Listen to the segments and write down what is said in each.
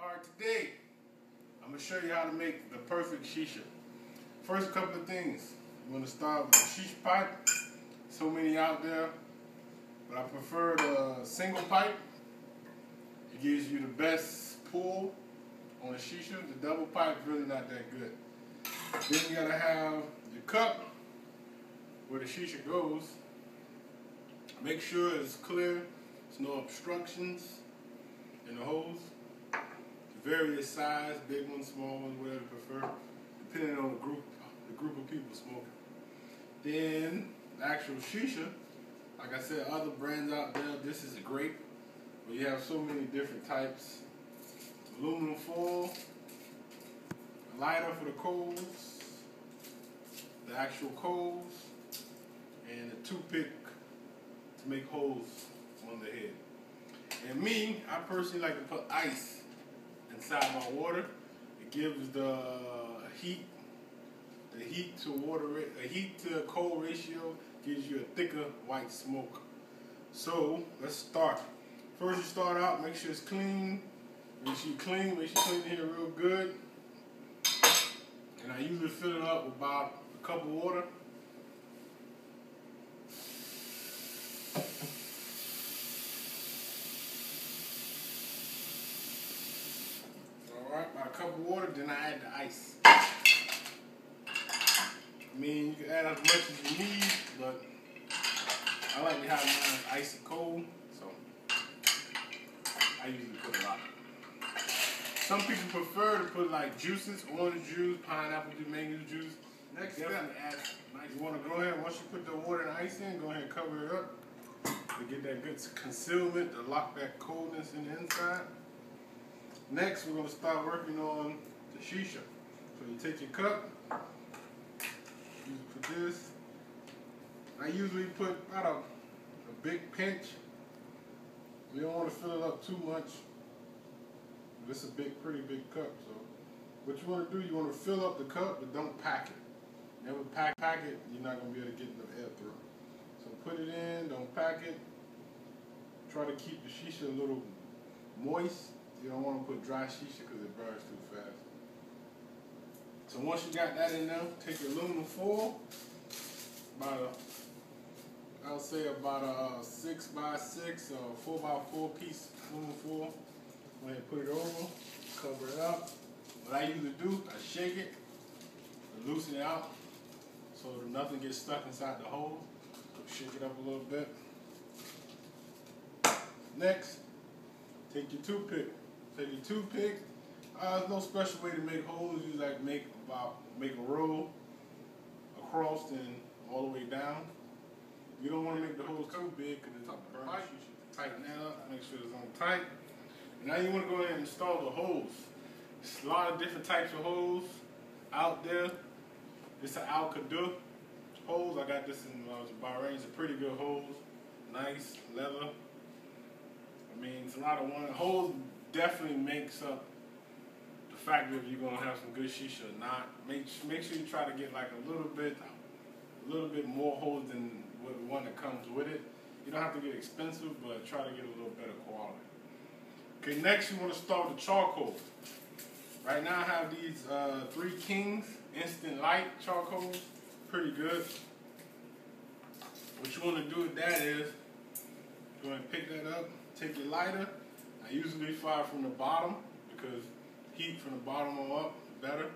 Alright, today I'm going to show you how to make the perfect shisha. First couple of things. I'm going to start with the shisha pipe. So many out there, but I prefer the single pipe. It gives you the best pull on the shisha. The double pipe is really not that good. Then you got to have your cup where the shisha goes. Make sure it's clear, there's no obstructions in the hose. Various size, big ones, small ones, whatever you prefer, depending on the group of people smoking. Then the actual shisha, like I said, other brands out there, this is a grape, but you have so many different types. Aluminum foil, a lighter for the coals, the actual coals, and a toothpick to make holes on the head. And me, I personally like to put ice inside my water. It gives the heat to water, a heat to cold ratio, gives you a thicker white smoke. So let's start. First, you start out, make sure it's clean. Make sure you clean it here real good. And I usually fill it up with about a cup of water. Alright, by a cup of water, then I add the ice. I mean, you can add as much as you need, but I like to have mine icy cold, so I usually put a lot. Some people prefer to put like juices, orange juice, pineapple juice, mango juice. Next step, you want to go ahead, once you put the water and ice in, go ahead and cover it up to get that good concealment, to lock that coldness in the inside. Next, we're going to start working on the shisha. So you take your cup, use it for this. I usually put about a big pinch. You don't want to fill it up too much. This is a pretty big cup. So what you want to do, you want to fill up the cup, but don't pack it. Never pack it, you're not going to be able to get enough air through. So put it in, don't pack it. Try to keep the shisha a little moist. You don't want to put dry shisha because it burns too fast. So once you got that in there, take your aluminum foil, I would say about a 6x6 or 4x4 piece aluminum foil. Go ahead and put it over, cover it up. What I usually do, I shake it, loosen it out so that nothing gets stuck inside the hole. Shake it up a little bit. Next, take your toothpick. There's no special way to make holes. You like make a roll across and all the way down. You don't want to make the holes too big because it's up the burn. You should tighten that up, make sure it's on tight. And now you want to go ahead and install the hose. There's a lot of different types of hose out there. This is an Hookah hose. I got this in Bahrain. It's a pretty good hose. Nice leather. I mean, it's a lot of one. Hose definitely makes up the factor if you're gonna have some good shisha or not. Make sure you try to get like a little bit more hose than the one that comes with it. You don't have to get expensive, but try to get a little better quality. Okay, next you want to start with the charcoal. Right now I have these 3 Kings Instant Light charcoals. Pretty good. What you want to do with that is go ahead and pick that up. Take your lighter. I usually fire from the bottom because heat from the bottom on up is better.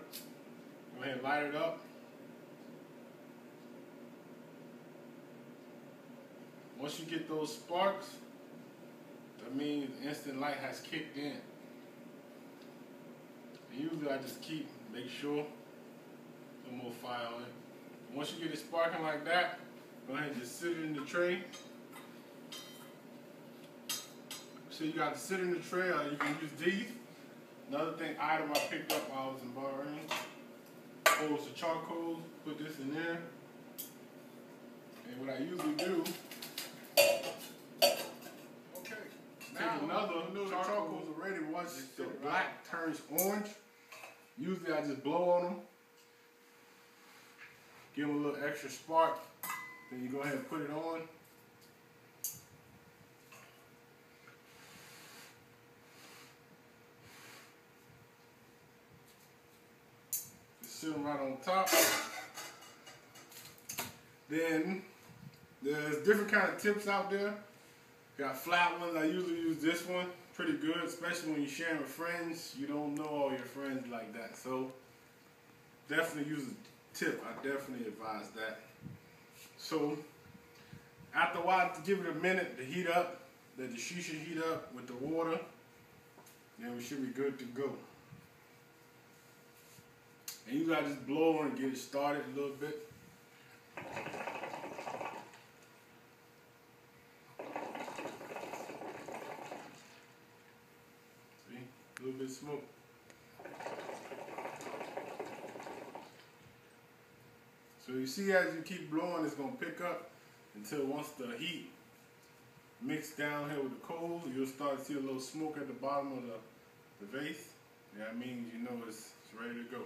Go ahead and light it up. Once you get those sparks, that means the instant light has kicked in. And usually I just make sure some more fire on it. Once you get it sparking like that, go ahead and just sit it in the tray. So you got to sit in the tray, or you can use these. Another item I picked up while I was in Bahrain. Holds the charcoal, put this in there. And what I usually do, take another charcoals already. Once the black turns orange, usually I just blow on them. Give them a little extra spark. Then you go ahead and put it on. sit them right on top. Then there's different kind of tips out there. Got flat ones. I usually use this one. Pretty good, especially when you're sharing with friends. You don't know all your friends like that. So definitely use a tip. I definitely advise that. So after a while, to give it a minute to heat up, let the shisha heat up with the water, then we should be good to go. And you gotta just blow on and get it started a little bit. See, a little bit of smoke. So you see, as you keep blowing, it's gonna pick up until once the heat mixed down here with the coals, you'll start to see a little smoke at the bottom of the vase. That means you know it's ready to go.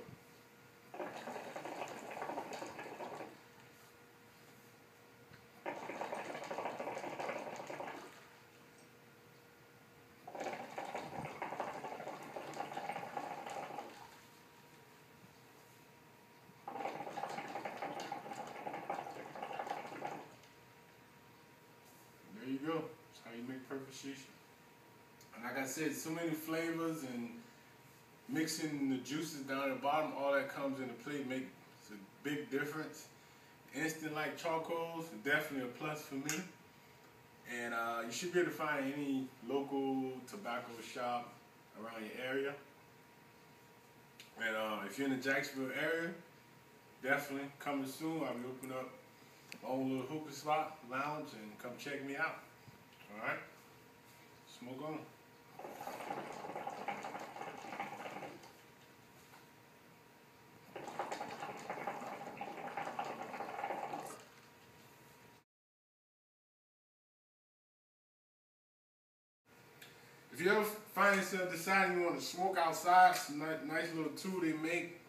There you go. That's how you make perfect shisha. And like I said, so many flavors, and mixing the juices down at the bottom, all that comes into play, makes a big difference. Instant like charcoals, definitely a plus for me. And you should be able to find any local tobacco shop around your area. And if you're in the Jacksonville area, definitely coming soon. I'll be opening up my own little hookah spot, lounge, and come check me out. All right? Smoke on. If you ever find yourself deciding you want to smoke outside, some nice little tool they make.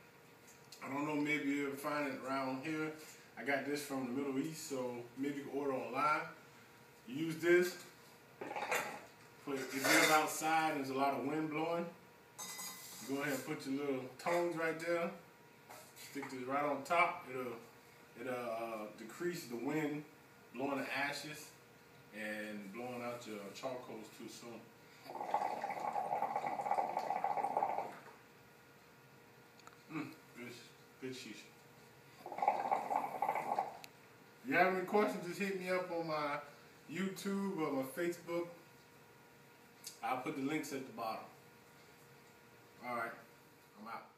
I don't know, maybe you'll find it around here. I got this from the Middle East, so maybe you can order online. You use this for if you're outside and there's a lot of wind blowing. You go ahead and put your little tongs right there. Stick this right on top. It'll decrease the wind blowing the ashes and blowing out your charcoals too soon. Good shisha. If you have any questions, just hit me up on my YouTube or my Facebook. I'll put the links at the bottom. All right, I'm out.